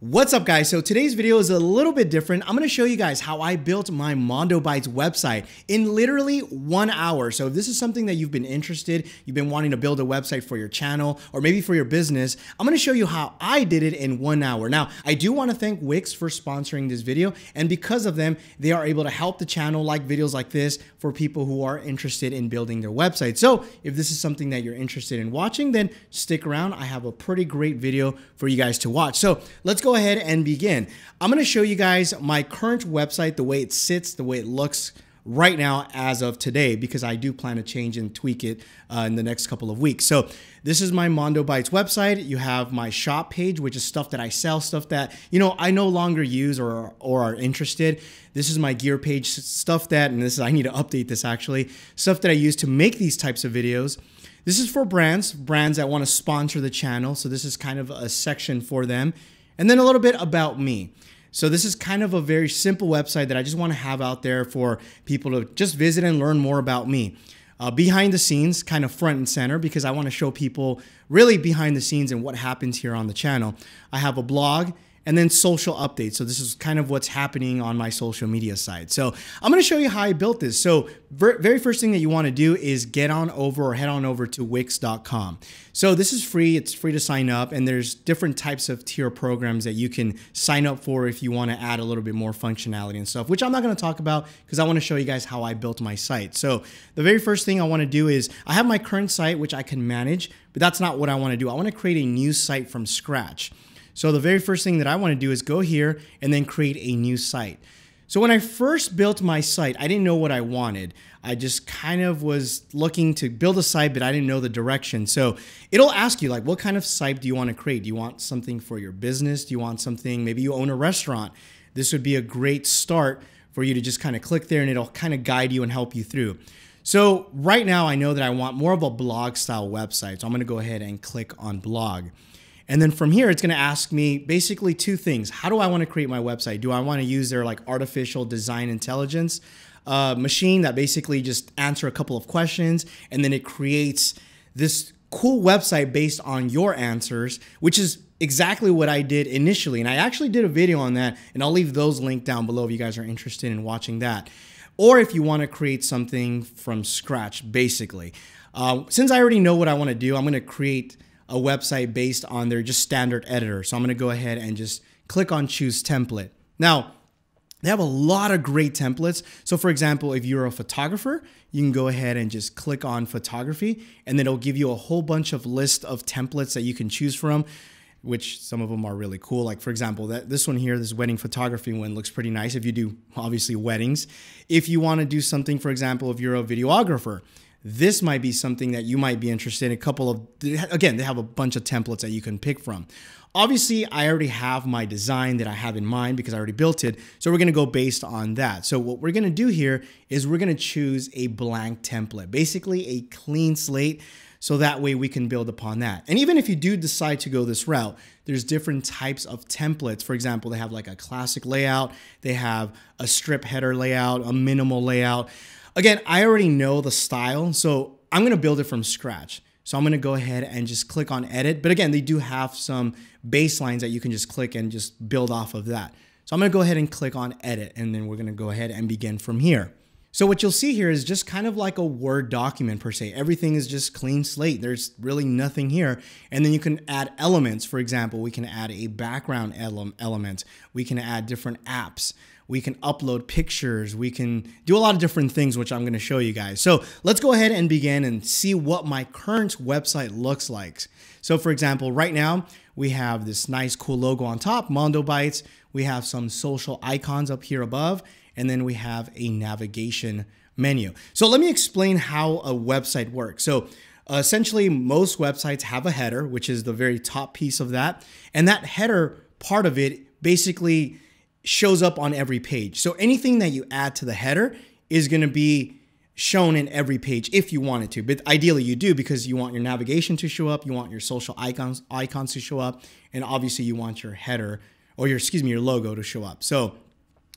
What's up, guys? So today's video is a little bit different. I'm going to show you guys how I built my Mondo Bytes website in literally 1 hour. So if this is something that you've been interested, you've been wanting to build a website for your channel or maybe for your business, I'm going to show you how I did it in 1 hour. Now, I do want to thank Wix for sponsoring this video, and because of them, they are able to help the channel like videos like this for people who are interested in building their website. So if this is something that you're interested in watching, then stick around. I have a pretty great video for you guys to watch. So let's go ahead and begin. I'm going to show you guys my current website, the way it sits, the way it looks right now as of today, because I do plan to change and tweak it in the next couple of weeks. So this is my Mondo Bytes website. You have my shop page, which is stuff that I sell, stuff that, I no longer use or are interested. This is my gear page, stuff that, and I need to update this actually, stuff that I use to make these types of videos. This is for brands that want to sponsor the channel. So this is kind of a section for them. And then a little bit about me. So this is kind of a very simple website that I just want to have out there for people to just visit and learn more about me. Behind the scenes, kind of front and center, because I want to show people really behind the scenes and what happens here on the channel. I have a blog and then social updates. So this is kind of what's happening on my social media side. So I'm going to show you how I built this. So very first thing that you want to do is head on over to Wix.com. So this is free. It's free to sign up, and there's different types of tier programs that you can sign up for if you want to add a little bit more functionality and stuff, which I'm not going to talk about because I want to show you guys how I built my site. So the very first thing I want to do is I have my current site, which I can manage, but that's not what I want to do. I want to create a new site from scratch. So the very first thing that I want to do is go here and then create a new site. So when I first built my site, I didn't know what I wanted. I just kind of was looking to build a site, but I didn't know the direction. So it'll ask you, like, what kind of site do you want to create? Do you want something for your business? Do you want something, maybe you own a restaurant? This would be a great start for you to just kind of click there, and it'll kind of guide you and help you through. So right now I know that I want more of a blog style website. So I'm going to go ahead and click on blog. And then from here, it's going to ask me basically two things. How do I want to create my website? Do I want to use their like artificial design intelligence machine that basically just answer a couple of questions, and then it creates this cool website based on your answers, which is exactly what I did initially. And I actually did a video on that, and I'll leave those linked down below if you guys are interested in watching that. Or if you want to create something from scratch, basically. Since I already know what I want to do, I'm going to create a website based on their just standard editor. So I'm going to go ahead and just click on choose template. Now, they have a lot of great templates. So for example, if you're a photographer, you can go ahead and just click on photography, and then it'll give you a whole bunch of list of templates that you can choose from, which some of them are really cool. Like for example, this one here, this wedding photography one looks pretty nice if you do obviously weddings. If you want to do something, for example, if you're a videographer, this might be something that you might be interested in. Again, they have a bunch of templates that you can pick from. Obviously, I already have my design that I have in mind because I already built it. So we're going to go based on that. So what we're going to do here is we're going to choose a blank template, basically a clean slate. So that way we can build upon that. And even if you do decide to go this route, there's different types of templates. For example, they have like a classic layout. They have a strip header layout, a minimal layout. Again, I already know the style, so I'm going to build it from scratch. So I'm going to go ahead and just click on edit. But again, they do have some baselines that you can just click and just build off of that. So I'm going to go ahead and click on edit, and then we're going to go ahead and begin from here. So what you'll see here is just kind of like a Word document per se. Everything is just clean slate. There's really nothing here. And then you can add elements. For example, we can add a background element. We can add different apps. We can upload pictures. We can do a lot of different things, which I'm going to show you guys. So let's go ahead and begin and see what my current website looks like. So for example, right now we have this nice cool logo on top, Mondo Bytes. We have some social icons up here above, and then we have a navigation menu. So let me explain how a website works. So essentially most websites have a header, which is the very top piece of that. And that header part of it basically shows up on every page. So anything that you add to the header is going to be shown in every page if you want it to. But ideally you do, because you want your navigation to show up, you want your social icons to show up, and obviously you want your header or your logo to show up. So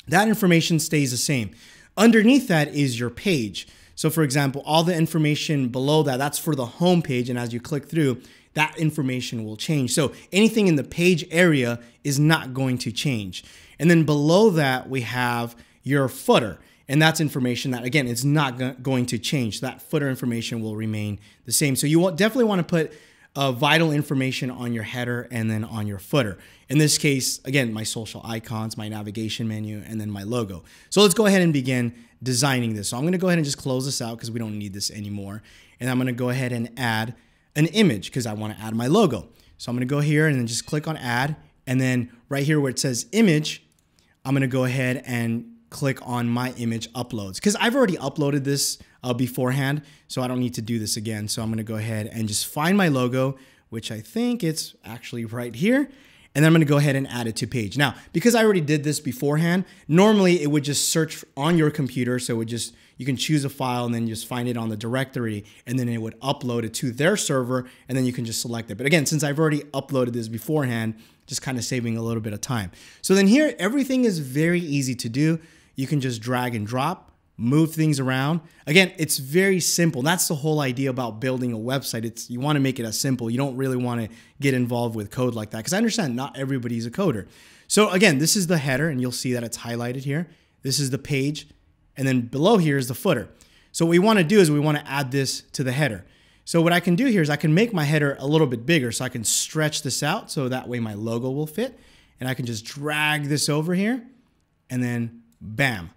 that information stays the same. Underneath that is your page. So for example, all the information below that, that's for the home page, and as you click through, that information will change. So anything in the page area is not going to change. And then below that, we have your footer. And that's information that, again, it's not going to change. That footer information will remain the same. So you definitely want to put vital information on your header and then on your footer. In this case, again, my social icons, my navigation menu, and then my logo. So let's go ahead and begin designing this. So I'm going to go ahead and just close this out because we don't need this anymore. And I'm going to go ahead and add an image because I want to add my logo. So I'm going to go here and then just click on add. And then right here where it says image, I'm going to go ahead and click on my image uploads because I've already uploaded this beforehand, so I don't need to do this again. So I'm going to go ahead and just find my logo, which I think it's actually right here. And then I'm going to go ahead and add it to page. Now, because I already did this beforehand, normally it would just search on your computer. So it would just, you can choose a file and then just find it on the directory and then it would upload it to their server and then you can just select it. But again, since I've already uploaded this beforehand, just kind of saving a little bit of time. So then here, everything is very easy to do. You can just drag and drop, move things around. Again, it's very simple. That's the whole idea about building a website. You want to make it as simple. You don't really want to get involved with code like that because I understand not everybody's a coder. So again, this is the header and you'll see that it's highlighted here. This is the page and then below here is the footer. So what we want to do is we want to add this to the header. So what I can do here is I can make my header a little bit bigger so I can stretch this out so that way my logo will fit. And I can just drag this over here and then bam.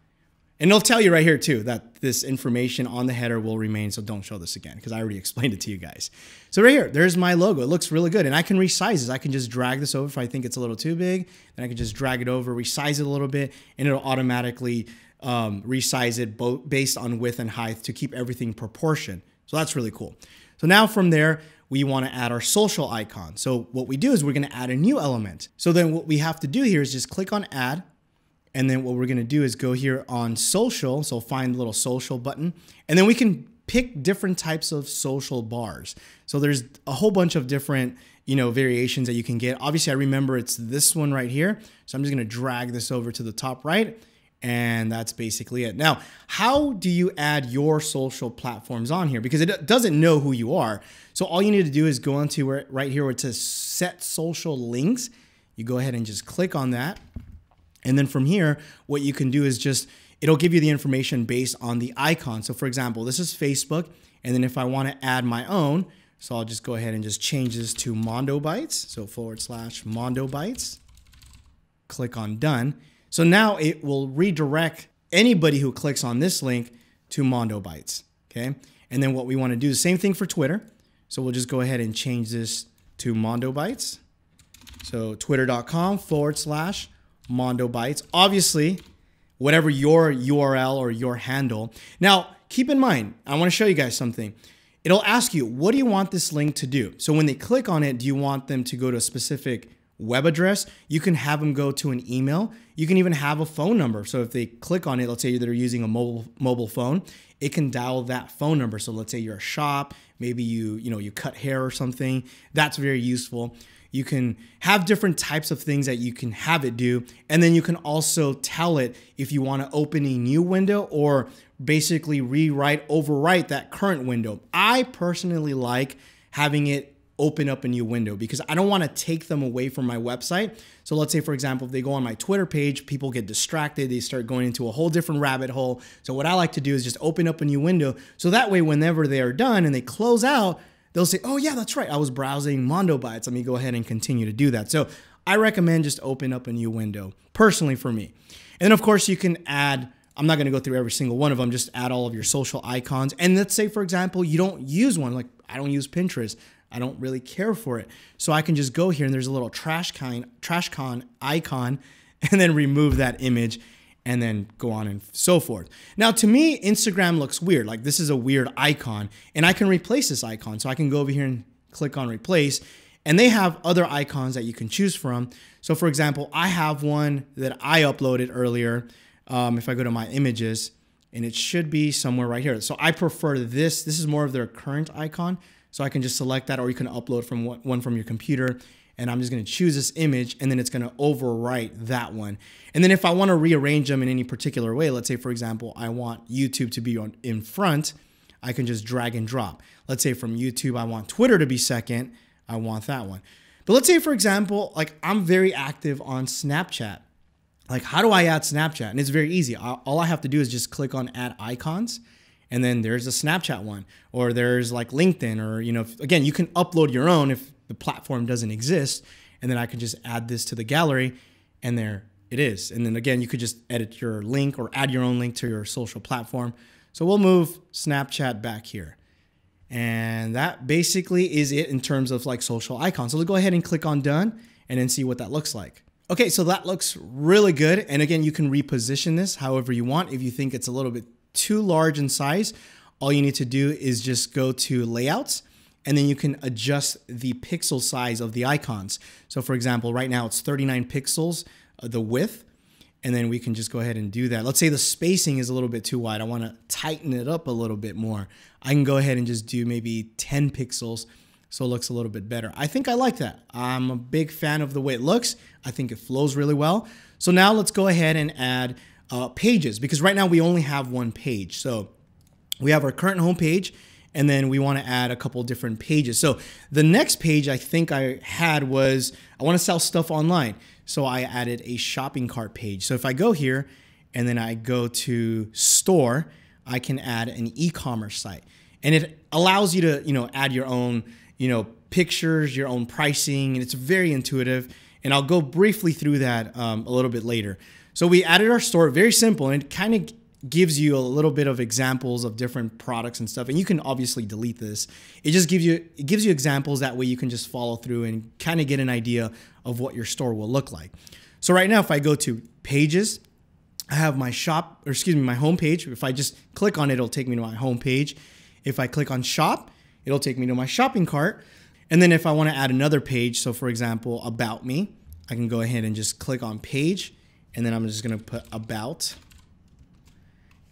And it'll tell you right here too that this information on the header will remain, so don't show this again because I already explained it to you guys. So right here, there's my logo. It looks really good and I can resize this. I can just drag this over if I think it's a little too big. Then I can just drag it over, resize it a little bit, and it'll automatically resize it based on width and height to keep everything proportioned. So that's really cool. So now from there, we want to add our social icon. So what we do is we're going to add a new element. So then what we have to do here is just click on add. And then what we're going to do is go here on social. So find the little social button. And then we can pick different types of social bars. So there's a whole bunch of different, variations that you can get. Obviously, I remember it's this one right here. So I'm just going to drag this over to the top right. And that's basically it. Now, how do you add your social platforms on here? Because it doesn't know who you are. So all you need to do is go onto right here where it says set social links. You go ahead and just click on that. And then from here, what you can do is it'll give you the information based on the icon. So for example, this is Facebook. And then if I want to add my own, so I'll just go ahead and just change this to Mondo Bytes. So / Mondo Bytes. Click on done. So now it will redirect anybody who clicks on this link to Mondo Bytes. Okay. And then what we want to do is the same thing for Twitter. So we'll just go ahead and change this to Mondo Bytes. So twitter.com / Mondo Bytes. Obviously, whatever your URL or your handle. Now, keep in mind, I want to show you guys something. It'll ask you, what do you want this link to do? So when they click on it, do you want them to go to a specific web address? You can have them go to an email. You can even have a phone number. So if they click on it, let's say they're using a mobile phone, it can dial that phone number. So let's say you're a shop, maybe you cut hair or something. That's very useful. You can have different types of things that you can have it do. And then you can also tell it if you want to open a new window or basically overwrite that current window. I personally like having it open up a new window because I don't want to take them away from my website. So let's say, for example, if they go on my Twitter page, people get distracted. They start going into a whole different rabbit hole. So what I like to do is just open up a new window. So that way, whenever they are done and they close out, they'll say, oh yeah, that's right. I was browsing Mondo Bytes. Let me go ahead and continue to do that. So I recommend just open up a new window, personally for me. And then of course you can add, I'm not going to go through every single one of them, just add all of your social icons. And let's say, for example, you don't use one, like I don't use Pinterest. I don't really care for it. So I can just go here and there's a little trash can icon and then remove that image and then go on and so forth. Now, to me, Instagram looks weird. Like this is a weird icon and I can replace this icon. So I can go over here and click on replace and they have other icons that you can choose from. So for example, I have one that I uploaded earlier. If I go to my images and it should be somewhere right here. So I prefer this. This is more of their current icon. So I can just select that or you can upload from one from your computer. And I'm just going to choose this image and then it's going to overwrite that one. And then if I want to rearrange them in any particular way, let's say, for example, I want YouTube to be in front, I can just drag and drop. Let's say from YouTube, I want Twitter to be second. I want that one. But let's say, for example, like I'm very active on Snapchat. Like, how do I add Snapchat? And it's very easy. All I have to do is just click on add icons. And then there's a Snapchat one, or there's like LinkedIn, or, you know, again, you can upload your own if the platform doesn't exist. And then I can just add this to the gallery, and there it is. And then again, you could just edit your link or add your own link to your social platform. So we'll move Snapchat back here. And that basically is it in terms of like social icons. So let's go ahead and click on done and then see what that looks like. Okay, so that looks really good. And again, you can reposition this however you want. If you think it's a little bit too large in size, all you need to do is just go to layouts, and then you can adjust the pixel size of the icons. So for example, right now it's 39 pixels, the width, and then we can just go ahead and do that. Let's say the spacing is a little bit too wide. I want to tighten it up a little bit more. I can go ahead and just do maybe 10 pixels so it looks a little bit better. I think I like that. I'm a big fan of the way it looks. I think it flows really well. So now let's go ahead and add pages, because right now we only have one page. So we have our current home page, and then we want to add a couple different pages. So the next page I think I had was, I want to sell stuff online. So I added a shopping cart page. So if I go here and then I go to store, I can add an e-commerce site. And it allows you to, you know, add your own, you know, pictures, your own pricing, and it's very intuitive. And I'll go briefly through that a little bit later. So we added our store, very simple, and it kind of gives you a little bit of examples of different products and stuff. And you can obviously delete this. It just gives you examples. That way you can just follow through and kind of get an idea of what your store will look like. So right now, if I go to pages, I have my my home page. If I just click on it, it'll take me to my home page. If I click on shop, it'll take me to my shopping cart. And then if I want to add another page, so for example, about me, I can go ahead and just click on page, and then I'm just going to put about.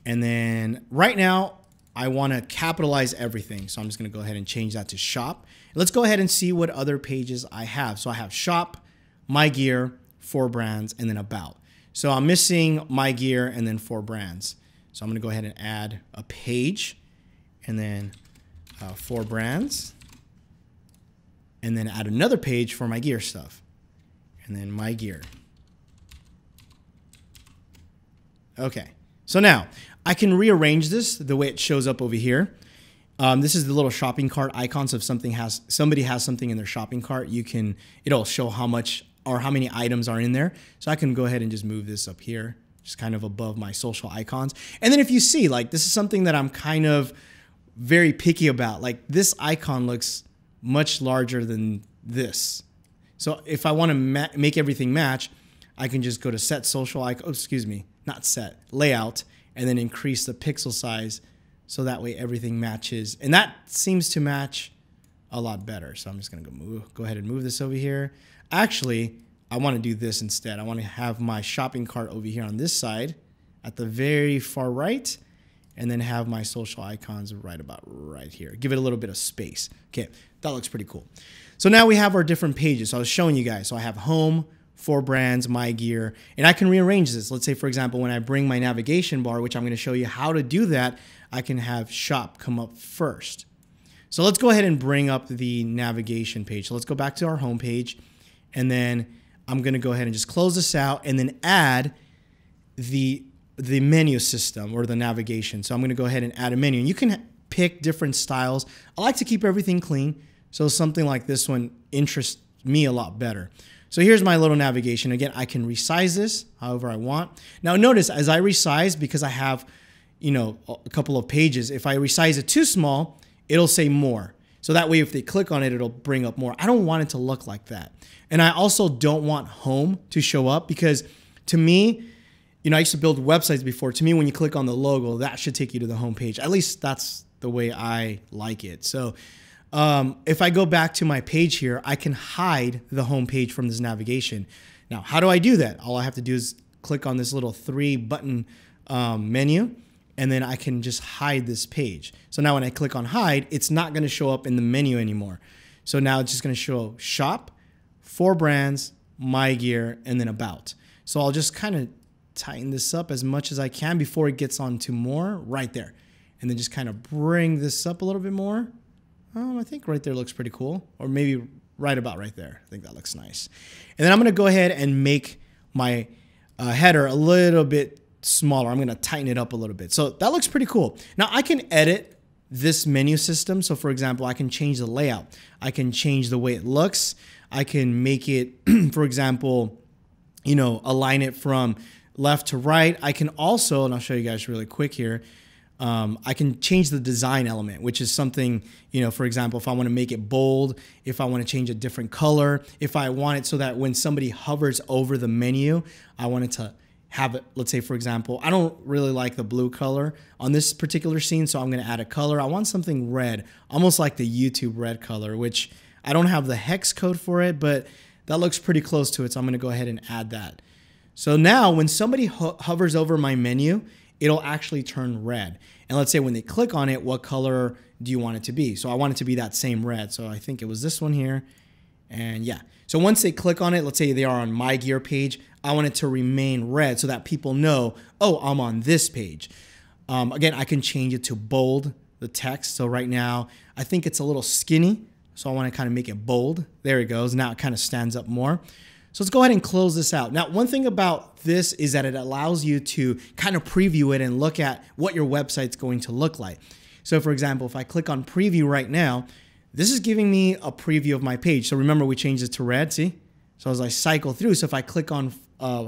And then right now, I want to capitalize everything. So I'm just going to go ahead and change that to shop. Let's go ahead and see what other pages I have. So I have shop, my gear, 4 brands, and then about. So I'm missing my gear and then 4 brands. So I'm going to go ahead and add a page, and then 4 brands, and then add another page for my gear stuff, and then my gear. Okay. So now I can rearrange this the way it shows up over here. This is the little shopping cart icon. So if somebody has something in their shopping cart, it'll show how much or how many items are in there. So I can go ahead and just move this up here, just kind of above my social icons. And then if you see, like, this is something that I'm kind of very picky about. Like, this icon looks much larger than this. So if I want to make everything match, I can just go to set social icon. Oh, excuse me, not set, layout, and then increase the pixel size so that way everything matches. And that seems to match a lot better. So I'm just going to go ahead and move this over here. Actually, I want to do this instead. I want to have my shopping cart over here on this side at the very far right, and then have my social icons right about right here. Give it a little bit of space. Okay, that looks pretty cool. So now we have our different pages. So I was showing you guys. So I have home, 4 brands, my gear, and I can rearrange this. Let's say, for example, when I bring my navigation bar, which I'm going to show you how to do that, I can have shop come up first. So let's go ahead and bring up the navigation page. So let's go back to our home page, and then I'm going to go ahead and just close this out and then add the menu system or the navigation. So I'm going to go ahead and add a menu. And you can pick different styles. I like to keep everything clean. So something like this one interests me a lot better. So here's my little navigation. Again, I can resize this however I want. Now notice as I resize, because I have, you know, a couple of pages, if I resize it too small, it'll say more. So that way, if they click on it, it'll bring up more. I don't want it to look like that. And I also don't want home to show up, because to me, you know, I used to build websites before. To me, when you click on the logo, that should take you to the home page. At least that's the way I like it. So if I go back to my page here, I can hide the home page from this navigation. Now, how do I do that? All I have to do is click on this little 3-button menu, and then I can just hide this page. So now when I click on hide, it's not going to show up in the menu anymore. So now it's just going to show shop, 4 brands, my gear, and then about. So I'll just kind of tighten this up as much as I can before it gets on to more right there. And then just kind of bring this up a little bit more. I think right there looks pretty cool. Or maybe right about right there. I think that looks nice. And then I'm going to go ahead and make my header a little bit smaller. I'm going to tighten it up a little bit. So that looks pretty cool. Now I can edit this menu system. So for example, I can change the layout. I can change the way it looks. I can make it, for example, you know, align it from left to right. I can also, and I'll show you guys really quick here, I can change the design element, which is something, you know, for example, if I want to make it bold, if I want to change a different color, if I want it so that when somebody hovers over the menu, I want it to have it, let's say, for example, I don't really like the blue color on this particular scene, so I'm going to add a color. I want something red, almost like the YouTube red color, which I don't have the hex code for it, but that looks pretty close to it, so I'm going to go ahead and add that. So now when somebody hovers over my menu, it'll actually turn red. And let's say when they click on it, what color do you want it to be? So I want it to be that same red. So I think it was this one here. And yeah, so once they click on it, let's say they are on my gear page, I want it to remain red so that people know, oh, I'm on this page. Again, I can change it to bold, the text. So right now, I think it's a little skinny. So I want to kind of make it bold. There it goes. Now it kind of stands up more. So let's go ahead and close this out. Now, one thing about this is that it allows you to kind of preview it and look at what your website's going to look like. So for example, if I click on preview right now, this is giving me a preview of my page. So remember, we changed it to red, see? So as I cycle through, so if I click on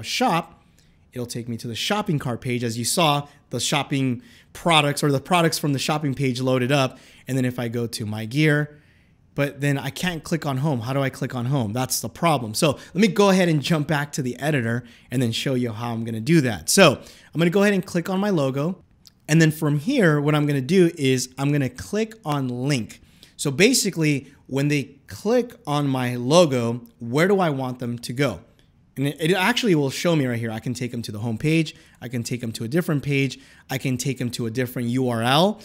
shop, it'll take me to the shopping cart page. As you saw, the shopping products or the products from the shopping page loaded up. And then if I go to my gear, but then I can't click on home. How do I click on home? That's the problem. So let me go ahead and jump back to the editor and then show you how I'm gonna do that. So I'm gonna go ahead and click on my logo. And then from here, what I'm gonna do is I'm gonna click on link. So basically, when they click on my logo, where do I want them to go? And it actually will show me right here. I can take them to the home page. I can take them to a different page. I can take them to a different URL.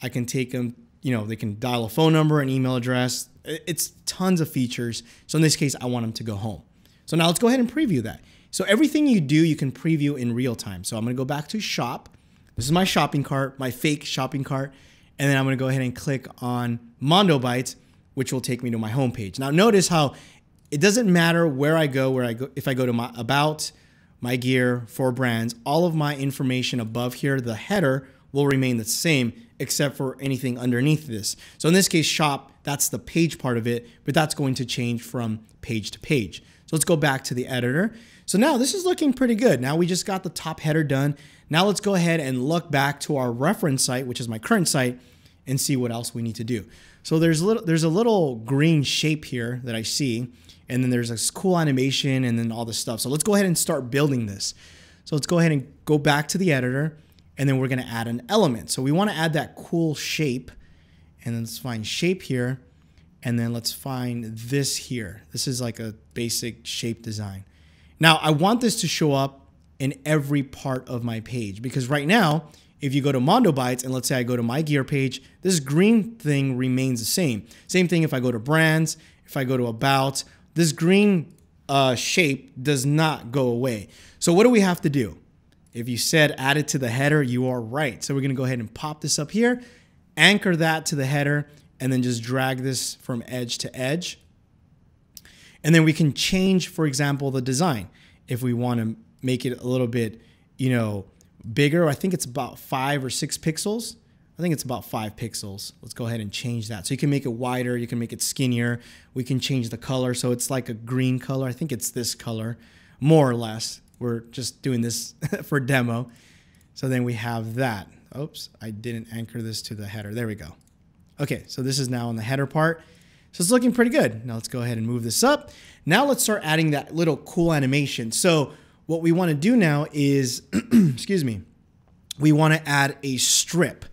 I can take them, you know, they can dial a phone number, an email address. It's tons of features. So in this case, I want them to go home. So now let's go ahead and preview that. So everything you do, you can preview in real time. So I'm gonna go back to shop. This is my shopping cart, my fake shopping cart. And then I'm gonna go ahead and click on Mondo Bytes, which will take me to my home page. Now notice how it doesn't matter where I go, if I go to my about, my gear, for brands, all of my information above here, the header will remain the same except for anything underneath this. So in this case, shop, that's the page part of it, but that's going to change from page to page. So let's go back to the editor. So now this is looking pretty good. Now we just got the top header done. Now let's go ahead and look back to our reference site, which is my current site, and see what else we need to do. So there's a little green shape here that I see, and then there's this cool animation and then all this stuff. So let's go ahead and start building this. So let's go ahead and go back to the editor, and then we're gonna add an element. So we wanna add that cool shape, and then let's find shape here, and then let's find this here. This is like a basic shape design. Now I want this to show up in every part of my page, because right now, if you go to Mondo Bytes, and let's say I go to my gear page, this green thing remains the same. Same thing if I go to brands, if I go to about, this green shape does not go away. So what do we have to do? If you said add it to the header, you are right. So we're gonna go ahead and pop this up here, anchor that to the header, and then just drag this from edge to edge. And then we can change, for example, the design. If we wanna make it a little bit, you know, bigger, I think it's about 5 or 6 pixels. I think it's about 5 pixels. Let's go ahead and change that. So you can make it wider, you can make it skinnier. We can change the color. So it's like a green color. I think it's this color, more or less. We're just doing this for demo. So then we have that. Oops, I didn't anchor this to the header. There we go. Okay, so this is now on the header part. So it's looking pretty good. Now let's go ahead and move this up. Now let's start adding that little cool animation. So what we want to do now is, excuse me, we want to add a strip.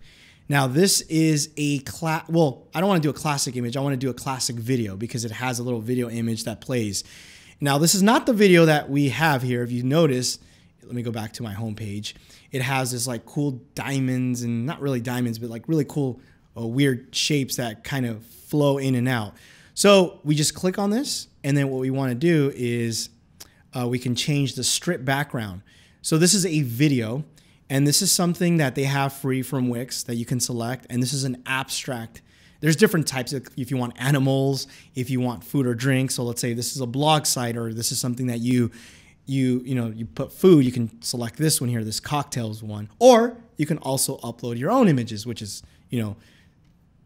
Now this is a well, I don't want to do a classic image. I want to do a classic video because it has a little video image that plays. Now this is not the video that we have here. If you notice, let me go back to my home page. It has this like cool diamonds, and not really diamonds, but like really cool weird shapes that kind of flow in and out. So we just click on this, and then what we want to do is we can change the strip background. So this is a video, and this is something that they have free from Wix that you can select, and this is an abstract there's different types of, if you want animals, if you want food or drink. So let's say this is a blog site, or this is something that you put food, you can select this one here, this cocktails one, or you can also upload your own images, which is,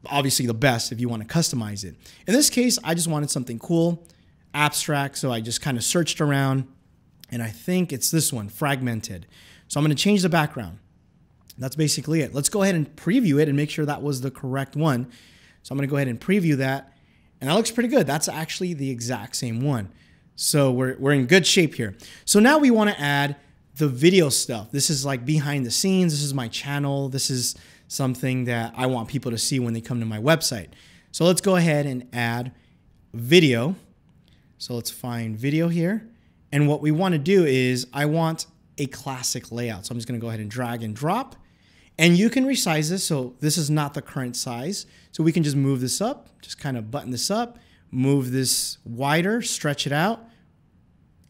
obviously the best if you want to customize it. In this case, I just wanted something cool, abstract. So I just kind of searched around, and I think it's this one, fragmented. So I'm going to change the background. That's basically it. Let's go ahead and preview it and make sure that was the correct one. So I'm going to go ahead and preview that, and that looks pretty good. That's actually the exact same one. So we're in good shape here. So now we want to add the video stuff. This is like behind the scenes. This is my channel. This is something that I want people to see when they come to my website. So let's go ahead and add video. So let's find video here. And what we want to do is I want a classic layout. So I'm just going to go ahead and drag and drop. And you can resize this. So this is not the current size. So we can just move this up, just kind of button this up, move this wider, stretch it out.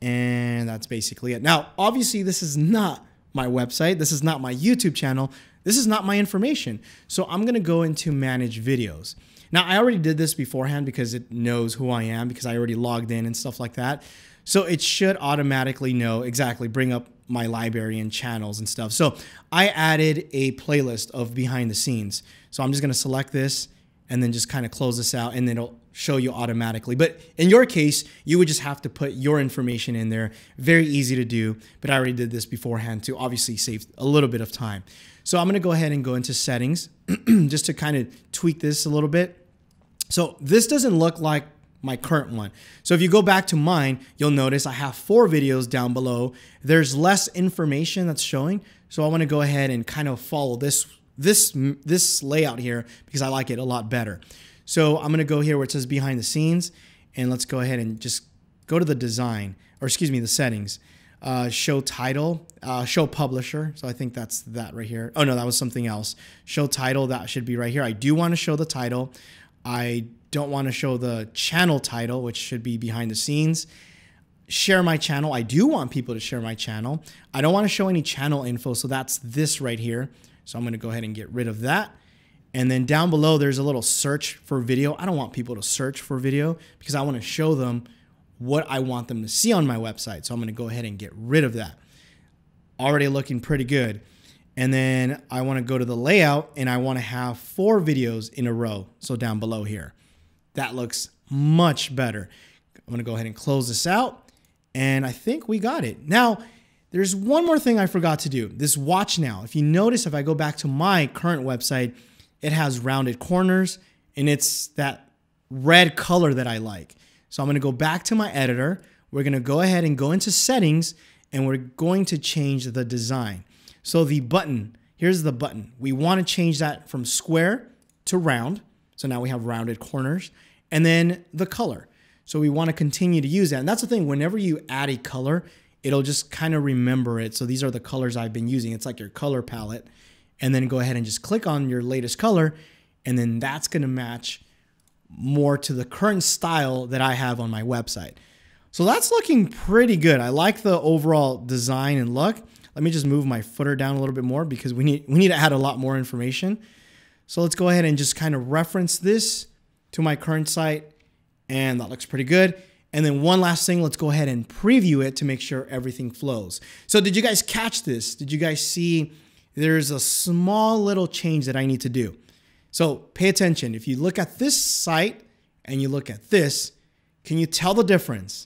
And that's basically it. Now, obviously, this is not my website. This is not my YouTube channel. This is not my information. So I'm going to go into manage videos. Now, I already did this beforehand because it knows who I am, because I already logged in and stuff like that. So it should automatically know exactly, bring up my library and channels and stuff. So I added a playlist of behind the scenes. So I'm just going to select this and then just kind of close this out, and then it'll show you automatically. But in your case, you would just have to put your information in there. Very easy to do, but I already did this beforehand to obviously save a little bit of time. So I'm going to go ahead and go into settings just to kind of tweak this a little bit. So this doesn't look like my current one. So if you go back to mine, you'll notice I have 4 videos down below. There's less information that's showing. So I want to go ahead and kind of follow this layout here because I like it a lot better. So I'm going to go here where it says behind the scenes, and let's go ahead and just go to the design, or excuse me, the settings. Show title, show publisher. So I think that's that right here. Oh no, that was something else. Show title, that should be right here. I do want to show the title. I don't want to show the channel title, which should be behind the scenes. Share my channel. I do want people to share my channel. I don't want to show any channel info. So that's this right here. So I'm going to go ahead and get rid of that. And then down below, there's a little search for video. I don't want people to search for video because I want to show them what I want them to see on my website. So I'm going to go ahead and get rid of that. Already looking pretty good. And then I want to go to the layout, and I want to have 4 videos in a row. So down below here, that looks much better. I'm going to go ahead and close this out, and I think we got it. Now, there's one more thing I forgot to do. This watch now. If you notice, if I go back to my current website, it has rounded corners, and it's that red color that I like. So I'm going to go back to my editor. We're going to go ahead and go into settings, and we're going to change the design. So the button, here's the button. We want to change that from square to round. So now we have rounded corners, and then the color. So we want to continue to use that. And that's the thing, whenever you add a color, it'll just kind of remember it. So these are the colors I've been using. It's like your color palette. And then go ahead and just click on your latest color, and then that's going to match more to the current style that I have on my website. So that's looking pretty good. I like the overall design and look. Let me just move my footer down a little bit more because we need to add a lot more information. So let's go ahead and just kind of reference this to my current site, and that looks pretty good. And then one last thing, let's go ahead and preview it to make sure everything flows. So did you guys catch this? Did you guys see there's a small little change that I need to do? So pay attention. If you look at this site and you look at this, can you tell the difference?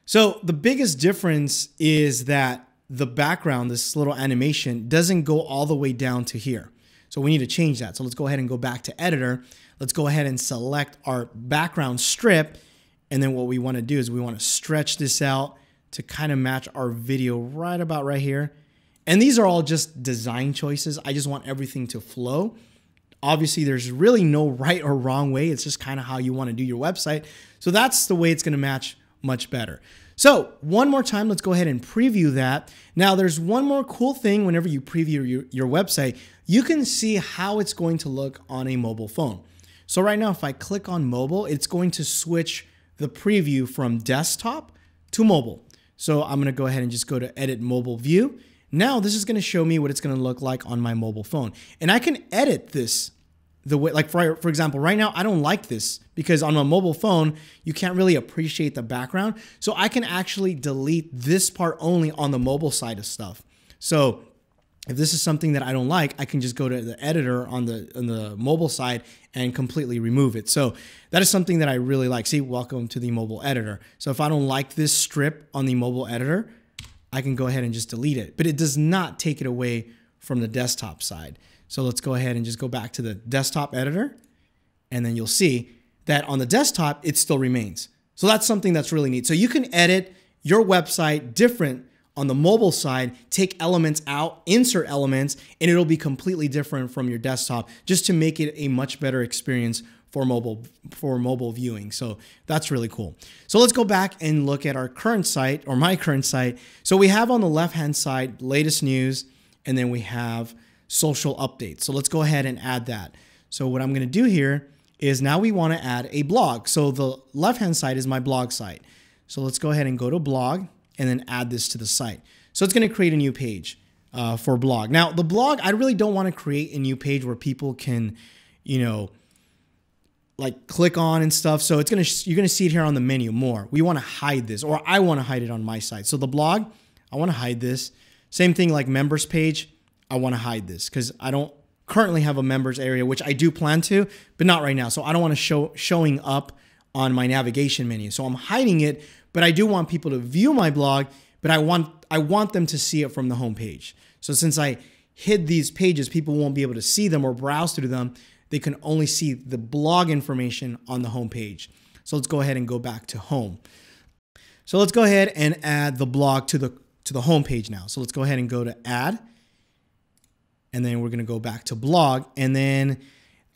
So the biggest difference is that the background, this little animation, doesn't go all the way down to here. So we need to change that. So let's go ahead and go back to editor. Let's go ahead and select our background strip. And then what we want to do is we want to stretch this out to kind of match our video right about right here. And these are all just design choices. I just want everything to flow. Obviously, there's really no right or wrong way. It's just kind of how you want to do your website. So that's the way it's going to match much better. So one more time, let's go ahead and preview that. Now, there's one more cool thing. Whenever you preview your website, you can see how it's going to look on a mobile phone. So right now, if I click on mobile, it's going to switch the preview from desktop to mobile. So I'm going to go ahead and just go to edit mobile view. Now this is going to show me what it's going to look like on my mobile phone. And I can edit this the way, like for example, right now, I don't like this because on a mobile phone, you can't really appreciate the background. So I can actually delete this part only on the mobile side of stuff. So if this is something that I don't like, I can just go to the editor on the mobile side and completely remove it. So that is something that I really like. See, welcome to the mobile editor. So if I don't like this strip on the mobile editor, I can go ahead and just delete it, but it does not take it away from the desktop side. So let's go ahead and just go back to the desktop editor, and then you'll see that on the desktop, it still remains. So that's something that's really neat. So you can edit your website different on the mobile side, take elements out, insert elements, and it'll be completely different from your desktop just to make it a much better experience for mobile viewing. So that's really cool. So let's go back and look at our current site, or my current site. So we have on the left-hand side, latest news, and then we have social updates. So let's go ahead and add that. So what I'm going to do here is now we want to add a blog. So the left-hand side is my blog site. So let's go ahead and go to blog and then add this to the site. So it's going to create a new page for blog. Now the blog, I really don't want to create a new page where people can, like click on and stuff. So you're going to see it here on the menu more. We want to hide this, or I want to hide it on my site. So the blog, I want to hide this. Same thing like members page. I want to hide this because I don't currently have a members area, which I do plan to, but not right now. So I don't want to showing up on my navigation menu. So I'm hiding it, but I do want people to view my blog, but I want them to see it from the home page. So since I hid these pages, people won't be able to see them or browse through them. They can only see the blog information on the home page. So let's go ahead and go back to home. So let's go ahead and add the blog to the home page now. So let's go ahead and go to add. And then we're going to go back to blog. And then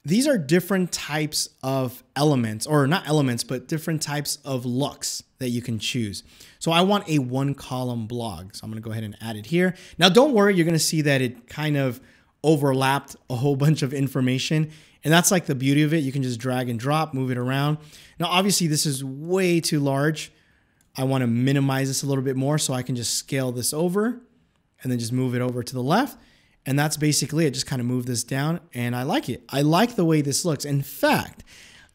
these are different types of elements, or not elements, but different types of looks that you can choose. So I want a 1-column blog. So I'm going to go ahead and add it here. Now, don't worry. You're going to see that it kind of overlapped a whole bunch of information. And that's like the beauty of it. You can just drag and drop, move it around. Now, obviously, this is way too large. I want to minimize this a little bit more, so I can just scale this over and then just move it over to the left. And that's basically it. Just kind of move this down, and I like it. I like the way this looks. In fact,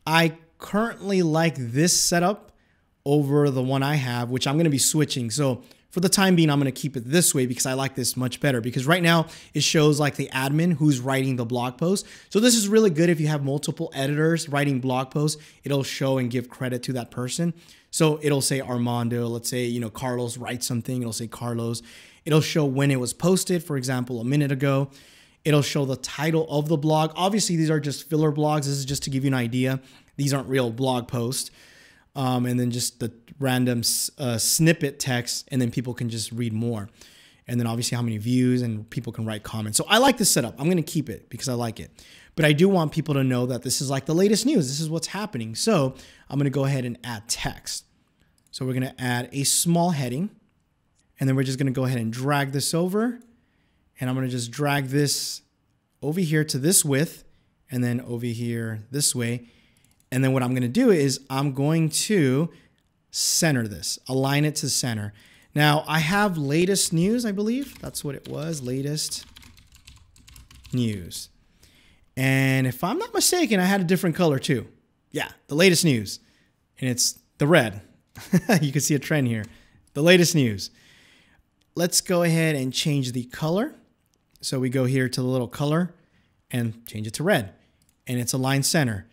I currently like this setup over the one I have, which I'm going to be switching. So for the time being, I'm going to keep it this way because I like this much better, because right now it shows like the admin who's writing the blog post. So this is really good if you have multiple editors writing blog posts. It'll show and give credit to that person. So it'll say Armando, let's say, Carlos writes something. It'll say Carlos. It'll show when it was posted, for example, a minute ago. It'll show the title of the blog. Obviously, these are just filler blogs. This is just to give you an idea. These aren't real blog posts. And then just the random snippet text, and then people can just read more. And then obviously how many views, and people can write comments. So I like this setup. I'm going to keep it because I like it. But I do want people to know that this is like the latest news. This is what's happening. So I'm going to go ahead and add text. So we're going to add a small heading. And then we're just going to go ahead and drag this over. And I'm going to just drag this over here to this width, and then over here this way. And then what I'm going to do is I'm going to center this, align it to center. Now I have latest news, I believe. That's what it was, latest news. And if I'm not mistaken, I had a different color too. Yeah, the latest news. And it's the red. You can see a trend here. The latest news. Let's go ahead and change the color. So we go here to the little color and change it to red. And it's aligned center.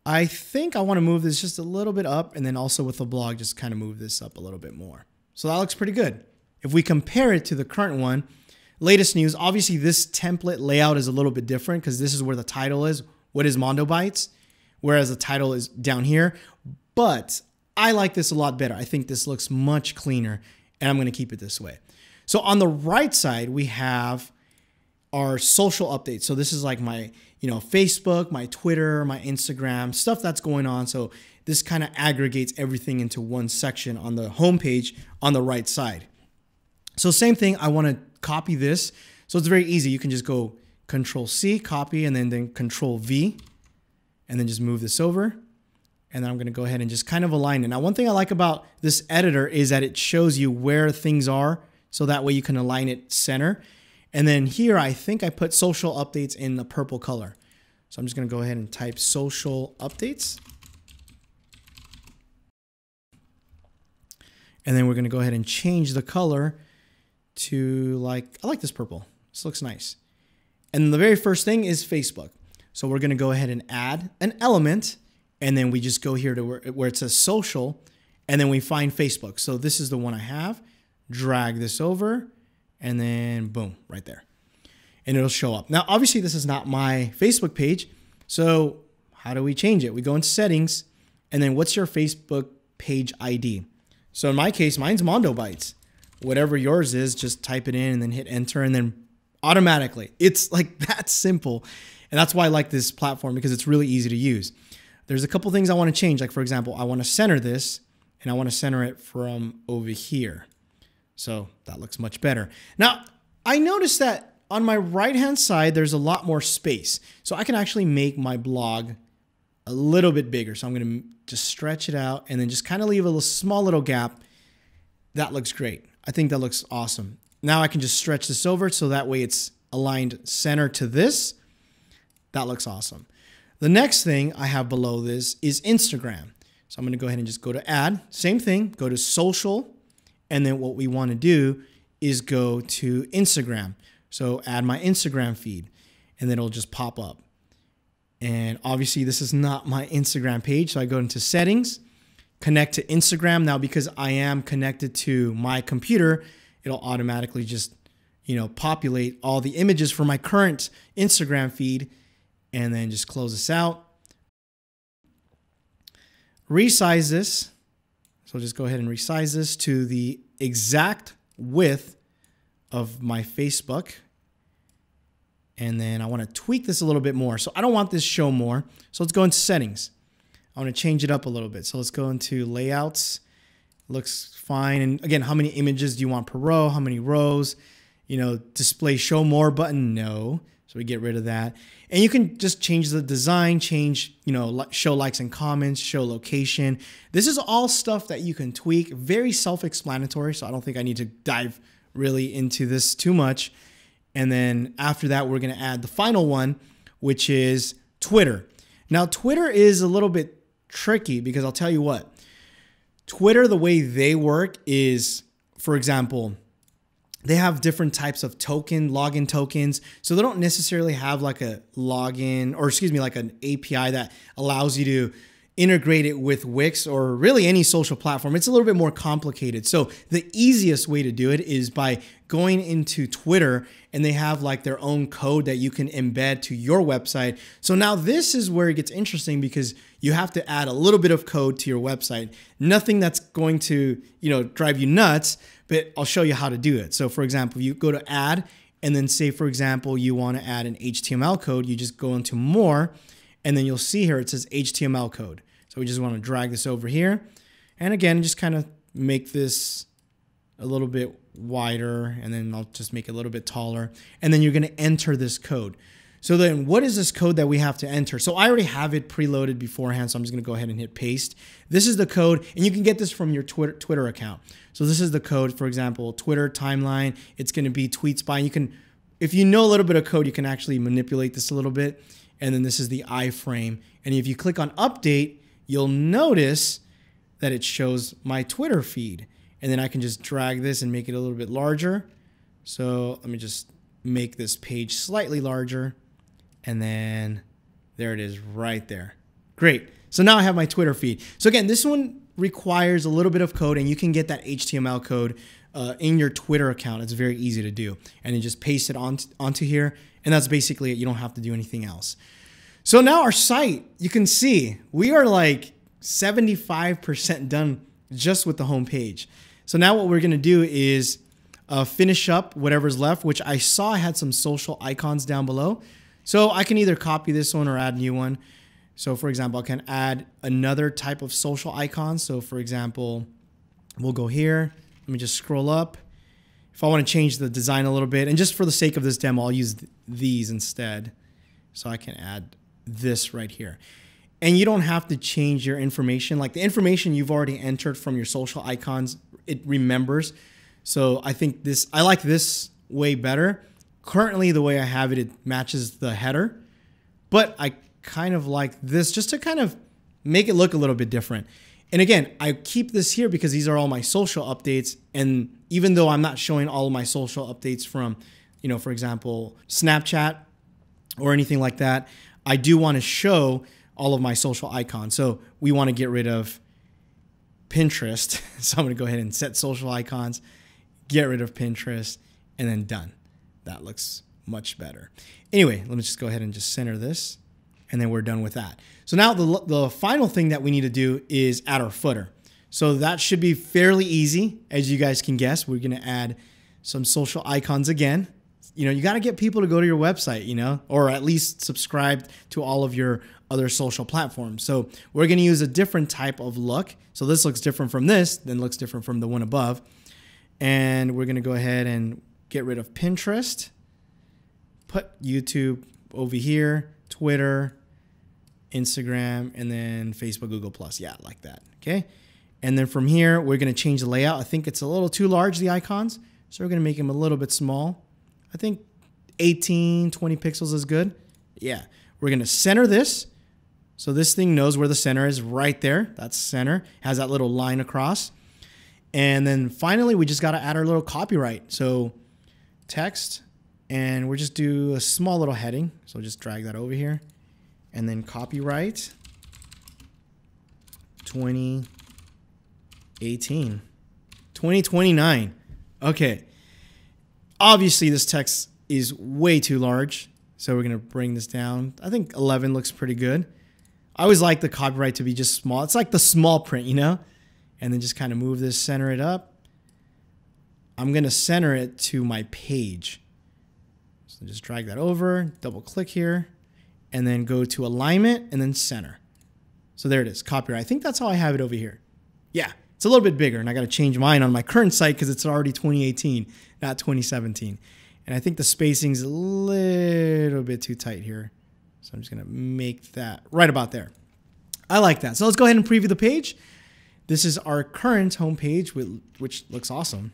I think I want to move this just a little bit up, and then also with the blog, just kind of move this up a little bit more. So that looks pretty good. If we compare it to the current one, latest news, obviously this template layout is a little bit different because this is where the title is. What is Mondo Bytes? Whereas the title is down here. But I like this a lot better. I think this looks much cleaner, and I'm going to keep it this way. So on the right side, we have our social updates. So this is like my, Facebook, my Twitter, my Instagram, stuff that's going on. So this kind of aggregates everything into one section on the homepage on the right side. So same thing, I want to copy this. So it's very easy. You can just go Control C, copy, and then Control V, and then just move this over. And then I'm going to go ahead and just kind of align it. Now, one thing I like about this editor is that it shows you where things are. So that way you can align it center. And then here, I think I put social updates in the purple color. So I'm just going to go ahead and type social updates. And then we're going to go ahead and change the color to like, I like this purple. This looks nice. And the very first thing is Facebook. So we're going to go ahead and add an element. And then we just go here to where it says social. And then we find Facebook. So this is the one I have. Drag this over. And then boom, right there. And it'll show up. Now, obviously, this is not my Facebook page. So how do we change it? We go into settings. And then what's your Facebook page ID? So in my case, mine's Mondo Bytes. Whatever yours is, just type it in and then hit enter, and then automatically. It's like that simple. And that's why I like this platform, because it's really easy to use. There's a couple things I want to change. Like, for example, I want to center this, and I want to center it from over here. So that looks much better. Now, I noticed that on my right-hand side, there's a lot more space. So I can actually make my blog a little bit bigger. So I'm going to just stretch it out and then just kind of leave a small little gap. That looks great. I think that looks awesome. Now I can just stretch this over so that way it's aligned center to this. That looks awesome. The next thing I have below this is Instagram. So I'm going to go ahead and just go to add. Same thing, go to social. And then what we want to do is go to Instagram. So add my Instagram feed, and then it'll just pop up. And obviously this is not my Instagram page. So I go into settings, connect to Instagram. Now, because I am connected to my computer, it'll automatically just, populate all the images for my current Instagram feed, and then just close this out. Resize this. So just go ahead and resize this to the exact width of my Facebook. And then I want to tweak this a little bit more. So I don't want this show more. So let's go into settings. I want to change it up a little bit. So let's go into layouts. Looks fine. And again, how many images do you want per row? How many rows? Display show more button. No. So we get rid of that. And you can just change the design, change, show likes and comments, show location. This is all stuff that you can tweak. Very self-explanatory. So I don't think I need to dive really into this too much. And then after that, we're going to add the final one, which is Twitter. Now, Twitter is a little bit tricky because I'll tell you what. Twitter, the way they work is, for example, they have different types of login tokens. So they don't necessarily have like a login, or like an API that allows you to integrate it with Wix or really any social platform. It's a little bit more complicated. So the easiest way to do it is by going into Twitter, and they have like their own code that you can embed to your website. So now this is where it gets interesting, because you have to add a little bit of code to your website. Nothing that's going to, drive you nuts, but I'll show you how to do it. So for example, you go to add, and then say, for example, you want to add an HTML code. You just go into more, and then you'll see here it says HTML code. So we just want to drag this over here. And again, just kind of make this a little bit wider, and then I'll just make it a little bit taller. And then you're going to enter this code. So then what is this code that we have to enter? So I already have it preloaded beforehand, so I'm just going to go ahead and hit paste. This is the code, and you can get this from your Twitter account. So this is the code, for example, Twitter timeline. It's going to be tweets by. You can, if you know a little bit of code, you can actually manipulate this a little bit. And then this is the iframe. And if you click on update, you'll notice that it shows my Twitter feed. And then I can just drag this and make it a little bit larger. So let me just make this page slightly larger. And then there it is right there. Great. So now I have my Twitter feed. So again, this one requires a little bit of code, and you can get that HTML code in your Twitter account. It's very easy to do. And then just paste it onto here. And that's basically it. You don't have to do anything else. So now our site, you can see we are like 75% done just with the home page. So now what we're going to do is finish up whatever's left, which I saw I had some social icons down below. So I can either copy this one or add a new one. So for example, I can add another type of social icon. So for example, we'll go here. Let me just scroll up. If I want to change the design a little bit, and just for the sake of this demo, I'll use these instead. So I can add this right here. And you don't have to change your information. Like the information you've already entered from your social icons, it remembers. So I like this way better. Currently, the way I have it, it matches the header. but I kind of like this just to kind of make it look a little bit different. And again, I keep this here because these are all my social updates. And even though I'm not showing all of my social updates from, you know, for example, Snapchat or anything like that, I do want to show all of my social icons. So we want to get rid of Pinterest. So I'm going to go ahead and set social icons, get rid of Pinterest, and then done. That looks much better. Anyway, let me just go ahead and just center this, and then we're done with that. So now the final thing that we need to do is add our footer. So that should be fairly easy. As you guys can guess, we're going to add some social icons again. You know, you got to get people to go to your website, you know, or at least subscribe to all of your other social platforms. So we're going to use a different type of look. So this looks different from this, then looks different from the one above. And we're going to go ahead and get rid of Pinterest, put YouTube over here, Twitter, Instagram, and then Facebook, Google+. Yeah, like that. Okay. And then from here, we're going to change the layout. I think it's a little too large, the icons. So we're going to make them a little bit small. I think 18, 20 pixels is good. Yeah. We're going to center this. So this thing knows where the center is right there. That's center. Has that little line across. And then finally, we just got to add our little copyright. So text, and we'll just do a small little heading. So just drag that over here. And then copyright 2018, 2029. Okay. Obviously, this text is way too large. So we're going to bring this down. I think 11 looks pretty good. I always like the copyright to be just small. It's like the small print, you know? And then just kind of move this, center it up. I'm going to center it to my page. So just drag that over, double click here, and then go to alignment and then center. So there it is, copyright. I think that's how I have it over here. Yeah, it's a little bit bigger, and I got to change mine on my current site because it's already 2018, not 2017. And I think the spacing's a little bit too tight here. So I'm just going to make that right about there. I like that. So let's go ahead and preview the page. This is our current homepage, which looks awesome.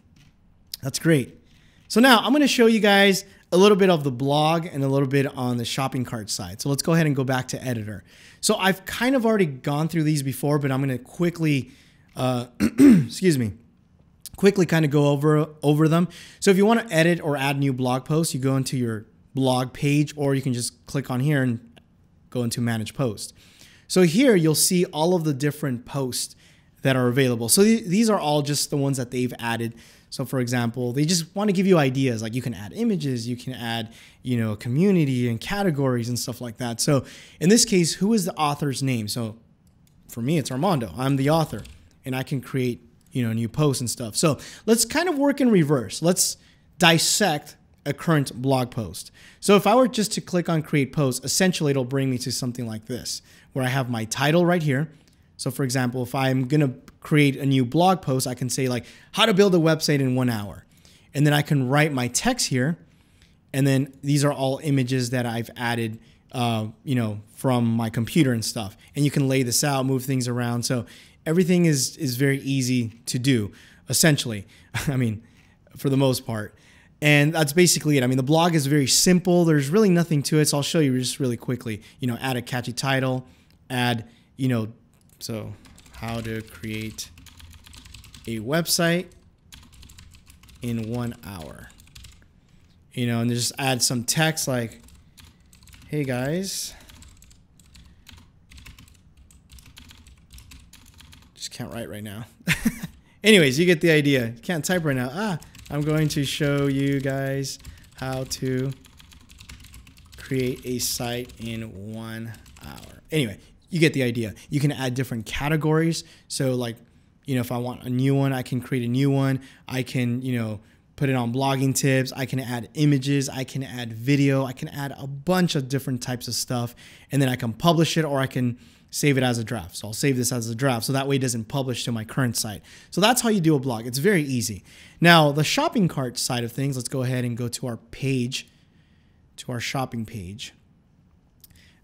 That's great. So now I'm going to show you guys a little bit of the blog and a little bit on the shopping cart side. So let's go ahead and go back to editor. So I've kind of already gone through these before, but I'm going to quickly, excuse me, quickly kind of go over them. So if you want to edit or add new blog posts, you go into your blog page, or you can just click on here and go into manage post. So here you'll see all of the different posts that are available. So these are all just the ones that they've added. So for example, they just want to give you ideas, like you can add images, you can add, you know, community and categories and stuff like that. So in this case, who is the author's name? So for me, it's Armando. I'm the author, and I can create, you know, new posts and stuff. So let's kind of work in reverse. Let's dissect a current blog post. So if I were just to click on create post, essentially it'll bring me to something like this, where I have my title right here. So for example, if I'm going to create a new blog post, I can say like how to build a website in 1 hour. And then I can write my text here. And then these are all images that I've added, you know, from my computer and stuff. And you can lay this out, move things around. So everything is very easy to do, essentially. I mean, for the most part. And that's basically it. I mean, the blog is very simple. There's really nothing to it. So I'll show you just really quickly. You know, add a catchy title, add, you know, so how to create a website in 1 hour. You know, and just add some text like, hey guys, just can't write right now. Anyways, you get the idea. Can't type right now. I'm going to show you guys how to create a site in 1 hour. Anyway, you get the idea. You can add different categories. So like, you know, if I want a new one, I can create a new one. I can, you know, put it on blogging tips. I can add images. I can add video. I can add a bunch of different types of stuff. And then I can publish it, or I can save it as a draft. So I'll save this as a draft, so that way it doesn't publish to my current site. So that's how you do a blog. It's very easy. Now, the shopping cart side of things, let's go ahead and go to our page, to our shopping page.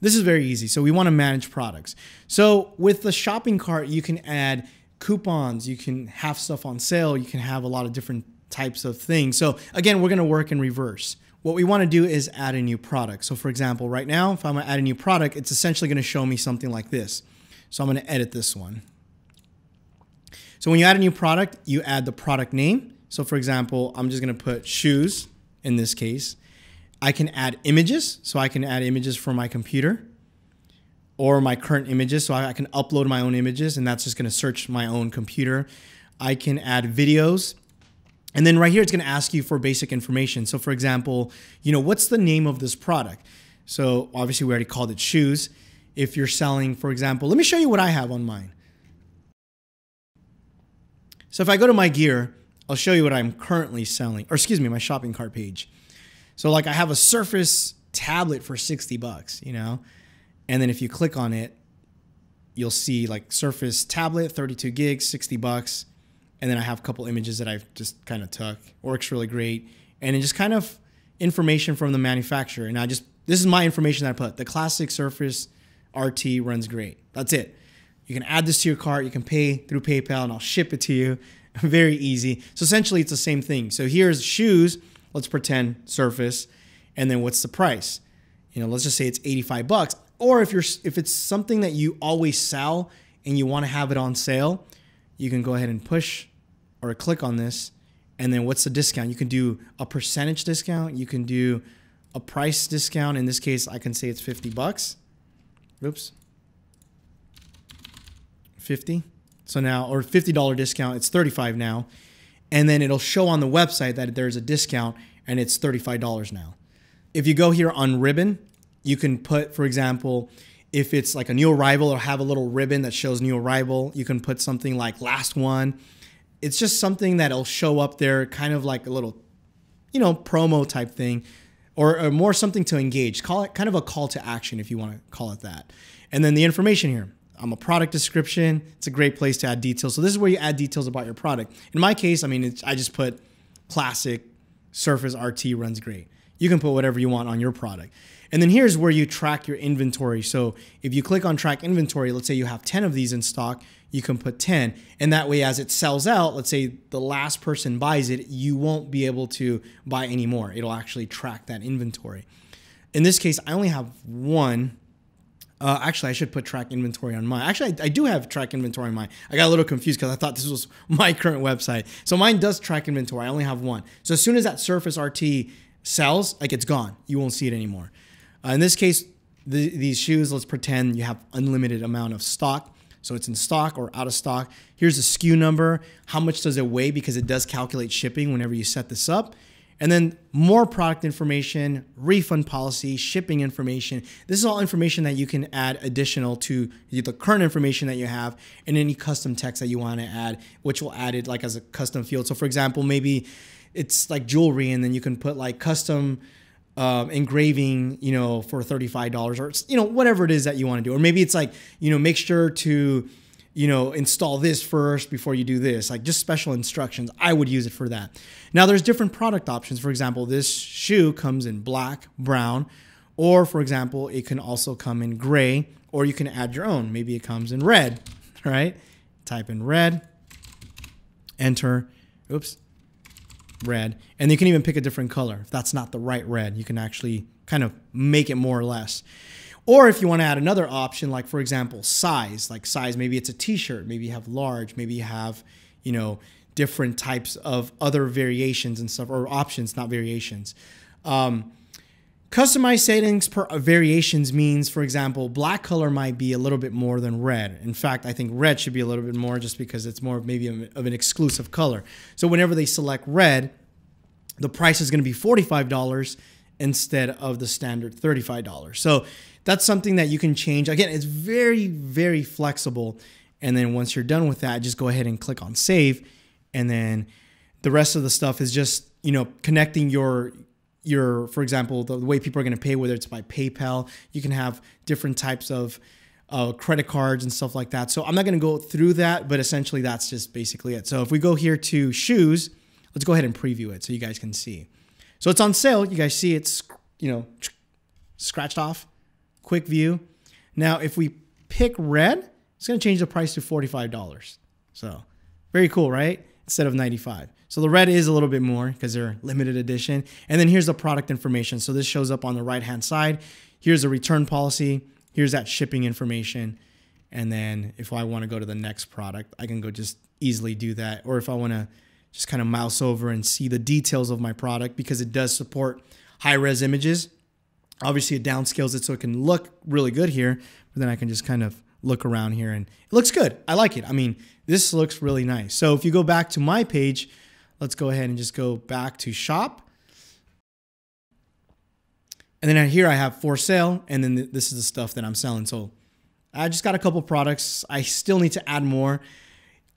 This is very easy. So we want to manage products. So with the shopping cart, you can add coupons. You can have stuff on sale. You can have a lot of different types of things. So again, we're going to work in reverse. what we want to do is add a new product. So for example, right now, if I'm going to add a new product, it's essentially going to show me something like this. So I'm going to edit this one. So when you add a new product, you add the product name. So for example, I'm just going to put shoes in this case. I can add images. So I can add images from my computer or my current images. So I can upload my own images, and that's just going to search my own computer. I can add videos. And then right here, it's going to ask you for basic information. So for example, what's the name of this product? So obviously we already called it shoes. If you're selling, for example, let me show you what I have on mine. So if I go to my gear, I'll show you what I'm currently selling, or excuse me, my shopping cart page. So like I have a Surface tablet for 60 bucks, and then if you click on it, you'll see like Surface tablet, 32 gigs, 60 bucks. And then I have a couple images that I've just kind of took. Works really great. And then just kind of information from the manufacturer. And this is my information that I put. The classic Surface RT runs great. That's it. You can add this to your cart. You can pay through PayPal and I'll ship it to you. Very easy. So essentially it's the same thing. So here's shoes. Let's pretend Surface. And then what's the price? Let's just say it's 85 bucks. Or if it's something that you always sell and you want to have it on sale, you can go ahead and push or click on this. And then what's the discount? You can do a percentage discount. You can do a price discount. In this case, I can say it's 50 bucks. Oops. 50. So now, or $50 discount, it's 35 now. And then it'll show on the website that there's a discount and it's $35 now. If you go here on ribbon, you can put, for example, if it's like a new arrival or have a little ribbon that shows new arrival, you can put something like last one. It's just something that'll show up there, kind of like a little, promo type thing, or more something to engage. Call it kind of a call to action if you want to call it that. And then the information here. I'm a product description. It's a great place to add details. So this is where you add details about your product. In my case, I just put classic Surface RT runs great. You can put whatever you want on your product. And then here's where you track your inventory. So if you click on track inventory, let's say you have 10 of these in stock, you can put 10. And that way, as it sells out, let's say the last person buys it, you won't be able to buy any more. It'll actually track that inventory. In this case, I only have one. Actually, I should put track inventory on mine. Actually, I do have track inventory on mine. I got a little confused because I thought this was my current website. So mine does track inventory. I only have one. So as soon as that Surface RT sells, like it's gone. You won't see it anymore. In this case, these shoes, let's pretend you have unlimited amount of stock. So it's in stock or out of stock. Here's the SKU number. How much does it weigh? Because it does calculate shipping whenever you set this up. And then more product information, refund policy, shipping information. This is all information that you can add additional to the current information that you have and any custom text that you want to add, which will add it like as a custom field. So for example, maybe it's like jewelry and then you can put like custom engraving, for $35 or, whatever it is that you want to do. Or maybe it's like, make sure to, install this first before you do this, like just special instructions. I would use it for that. Now there's different product options. For example, this shoe comes in black, brown, or for example, it can also come in gray, or you can add your own. Maybe it comes in red, right? Type in red, enter, oops, red. And you can even pick a different color. If that's not the right red, you can actually kind of make it more or less. Or if you want to add another option, like for example, size, maybe it's a t-shirt, maybe you have large, maybe you have, different types of other variations and stuff, or options, not variations. Customized settings per variations means, for example, black color might be a little bit more than red. In fact, I think red should be a little bit more just because it's more maybe of an exclusive color. So whenever they select red, the price is going to be $45 instead of the standard $35. So that's something that you can change. Again, it's very, very flexible. And then once you're done with that, just go ahead and click on save. And then the rest of the stuff is just, connecting your, for example, the way people are going to pay, whether it's by PayPal. You can have different types of credit cards and stuff like that. So I'm not going to go through that, but essentially that's just basically it. So if we go here to shoes, let's go ahead and preview it so you guys can see. So it's on sale. You guys see it's, scratched off. Quick view. Now, if we pick red, it's going to change the price to $45. So very cool, right? instead of 95. So the red is a little bit more because they're limited edition. And then here's the product information. So this shows up on the right-hand side. Here's a return policy. Here's that shipping information. And then if I want to go to the next product, I can go just easily do that. Or if I want to just kind of mouse over and see the details of my product, because it does support high-res images. Obviously, it downscales it so it can look really good here. But then I can just kind of look around here and it looks good. I like it. I mean, this looks really nice. So if you go back to my page, let's go ahead and just go back to shop. And then here I have for sale. And then this is the stuff that I'm selling. So I just got a couple products. I still need to add more.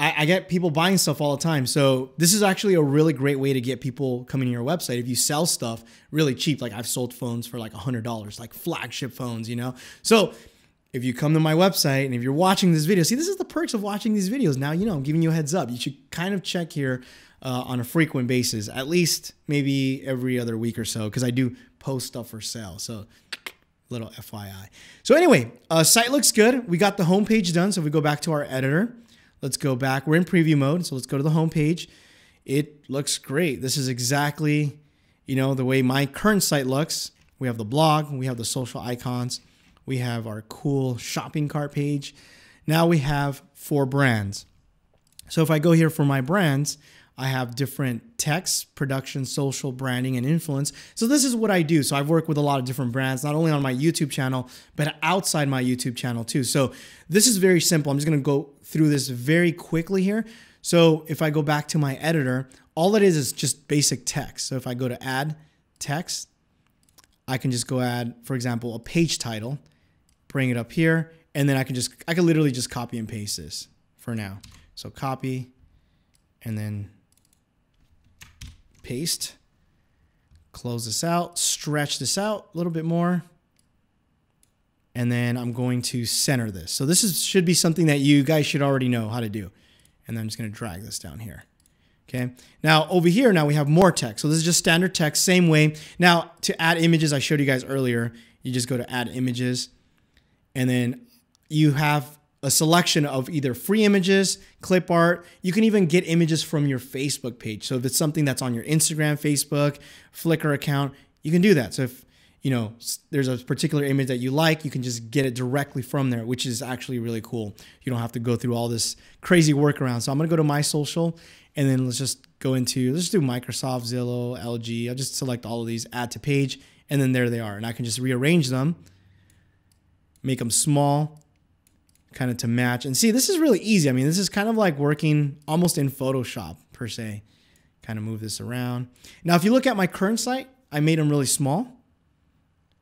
I get people buying stuff all the time. So this is actually a really great way to get people coming to your website. If you sell stuff really cheap, like I've sold phones for like $100, like flagship phones, you know? So if you come to my website and if you're watching this video, see, this is the perks of watching these videos. Now, you know, I'm giving you a heads up. You should kind of check here on a frequent basis, at least maybe every other week or so, because I do post stuff for sale. So little FYI. So anyway, site looks good. We got the homepage done. So if we go back to our editor, let's go back. We're in preview mode. So let's go to the homepage. It looks great. This is exactly, you know, the way my current site looks. We have the blog. We have the social icons. We have our cool shopping cart page. Now we have 4 brands. So if I go here for my brands, I have different text, production, social, branding, and influence. So this is what I do. So I've worked with a lot of different brands, not only on my YouTube channel, but outside my YouTube channel too. So this is very simple. I'm just going to go through this very quickly here. So if I go back to my editor, all it is just basic text. So if I go to add text, I can just go add, for example, a page title, bring it up here, and then I can literally just copy and paste this for now. So copy and then paste, close this out, stretch this out a little bit more. And then I'm going to center this. So this should be something that you guys should already know how to do. And then I'm just going to drag this down here. Okay. Now over here, now we have more text. So this is just standard text, same way. Now to add images, I showed you guys earlier, you just go to add images and then you have a selection of either free images, clip art. You can even get images from your Facebook page. So if it's something that's on your Instagram, Facebook, Flickr account, you can do that. So if, you know, there's a particular image that you like, you can just get it directly from there, which is actually really cool. You don't have to go through all this crazy workaround. So I'm going to go to my social and then let's just do Microsoft, Zillow, LG. I'll just select all of these, add to page, and then there they are. And I can just rearrange them, make them small, kind of to match. And see, this is really easy. I mean, this is kind of like working almost in Photoshop per se. Kind of move this around. Now, if you look at my current site, I made them really small.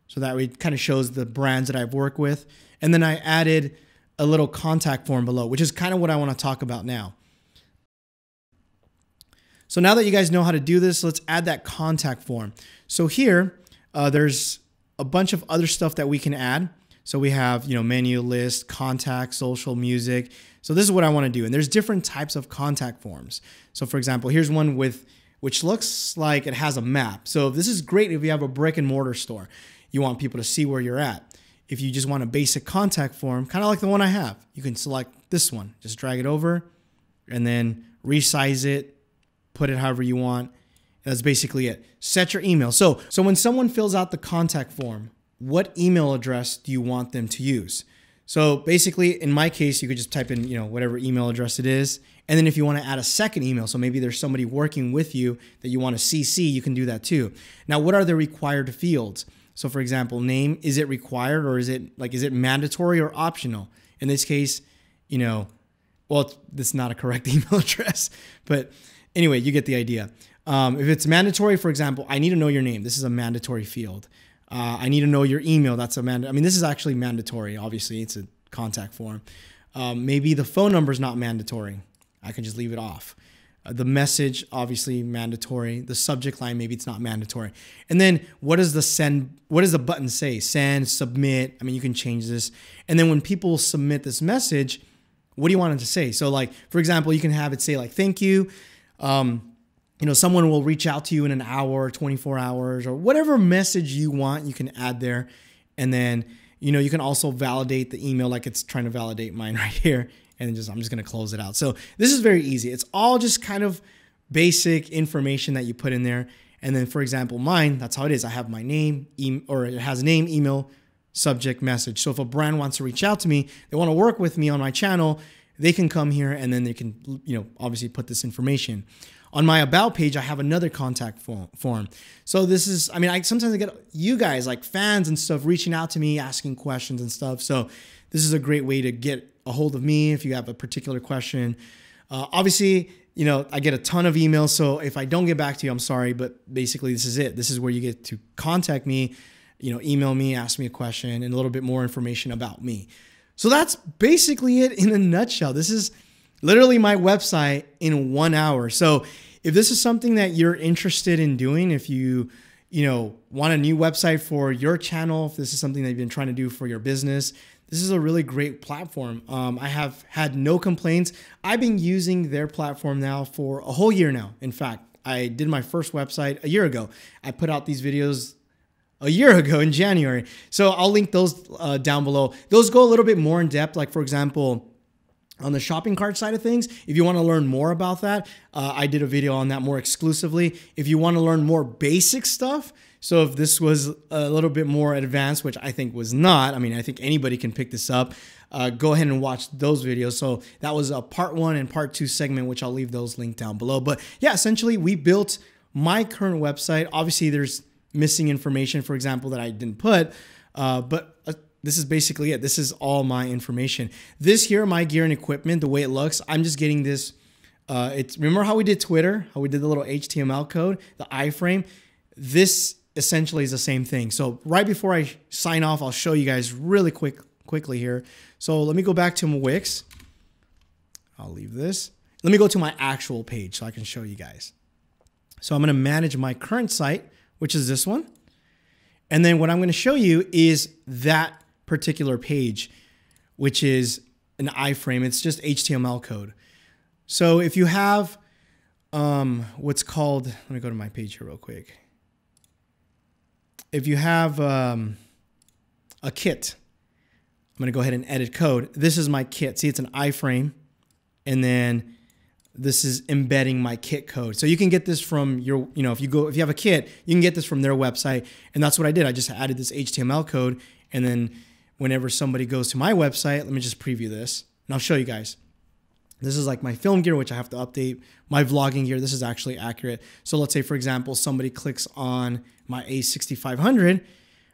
So that way it kind of shows the brands that I've worked with. And then I added a little contact form below, which is kind of what I want to talk about now. So now that you guys know how to do this, let's add that contact form. So here, there's a bunch of other stuff that we can add. So we have, you know, menu, list, contact, social, music. So this is what I want to do. And there's different types of contact forms. So for example, here's one which looks like it has a map. So this is great if you have a brick and mortar store. You want people to see where you're at. If you just want a basic contact form, kind of like the one I have, you can select this one. Just drag it over and then resize it, put it however you want. That's basically it. Set your email. So when someone fills out the contact form, what email address do you want them to use? So basically, in my case, you could just type in, you know, whatever email address it is. And then if you want to add a second email, so maybe there's somebody working with you that you want to CC, you can do that too. Now, what are the required fields? So for example, name, is it required or is it mandatory or optional? In this case, you know, well, this is not a correct email address, but anyway, you get the idea. If it's mandatory, for example, I need to know your name. This is a mandatory field. I need to know your email. That's this is actually mandatory. Obviously, it's a contact form. Maybe the phone number is not mandatory. I can just leave it off. The message, obviously mandatory. The subject line, maybe it's not mandatory. And then what does the button say? Send, submit. I mean, you can change this. And then when people submit this message, what do you want it to say? So like, for example, you can have it say like, thank you. You know, someone will reach out to you in an hour, 24 hours, or whatever message you want, you can add there. And then, you know, you can also validate the email like it's trying to validate mine right here. and then I'm just going to close it out. So this is very easy. It's all just kind of basic information that you put in there. And then for example, mine, that's how it is. I have my name, or it has name, email, subject, message. So if a brand wants to reach out to me, they want to work with me on my channel, they can come here and then they can, obviously put this information. On my about page, I have another contact form. So this is, sometimes I get you guys like fans and stuff reaching out to me, asking questions and stuff. So this is a great way to get a hold of me if you have a particular question. Obviously, I get a ton of emails. So if I don't get back to you, I'm sorry, but basically this is it. This is where you get to contact me, email me, ask me a question, and a little bit more information about me. So that's basically it in a nutshell. This is literally my website in 1 hour. So if this is something that you're interested in doing, if you want a new website for your channel, if this is something that you've been trying to do for your business, this is a really great platform. I have had no complaints. I've been using their platform now for a whole year now. In fact, I did my first website a year ago. I put out these videos a year ago in January. So I'll link those down below. Those go a little bit more in depth. Like for example, on the shopping cart side of things, if you want to learn more about that, I did a video on that more exclusively. If you want to learn more basic stuff, so if this was a little bit more advanced, which I think was not, I think anybody can pick this up, go ahead and watch those videos. So that was a part 1 and part 2 segment, which I'll leave those linked down below. But yeah, essentially we built my current website. Obviously there's missing information, for example, that I didn't put, but this is basically it. This is all my information. This here, my gear and equipment, the way it looks, I'm just getting this. Remember how we did Twitter, how we did the little HTML code, the iframe? This essentially is the same thing. So right before I sign off, I'll show you guys really quickly here. So let me go back to Wix. I'll leave this. Let me go to my actual page so I can show you guys. So I'm going to manage my current site, which is this one. And then what I'm going to show you is that particular page, which is an iframe. It's just HTML code. So if you have what's called, let me go to my page here real quick. If you have a kit, I'm going to go ahead and edit code. This is my kit. See, it's an iframe. And then this is embedding my kit code. So you can get this from your, if you have a kit, you can get this from their website. And that's what I did. I just added this HTML code. And then whenever somebody goes to my website, let me just preview this and I'll show you guys. This is like my film gear, which I have to update. My vlogging gear, this is actually accurate. So let's say, for example, somebody clicks on my A6500.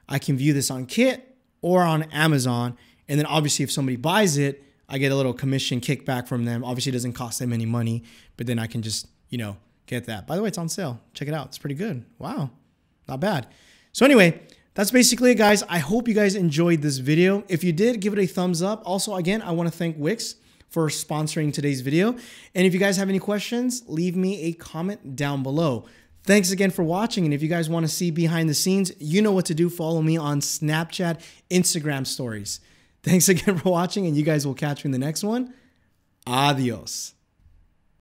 I can view this on Kit or on Amazon. And then obviously if somebody buys it, I get a little commission kickback from them. Obviously it doesn't cost them any money, but then I can just, get that. By the way, it's on sale. Check it out. It's pretty good. Wow. Not bad. So anyway, that's basically it, guys. I hope you guys enjoyed this video. If you did, give it a thumbs up. Also, again, I want to thank Wix for sponsoring today's video. And if you guys have any questions, leave me a comment down below. Thanks again for watching. And if you guys want to see behind the scenes, you know what to do. Follow me on Snapchat, Instagram stories. Thanks again for watching, and you guys will catch me in the next one. Adios.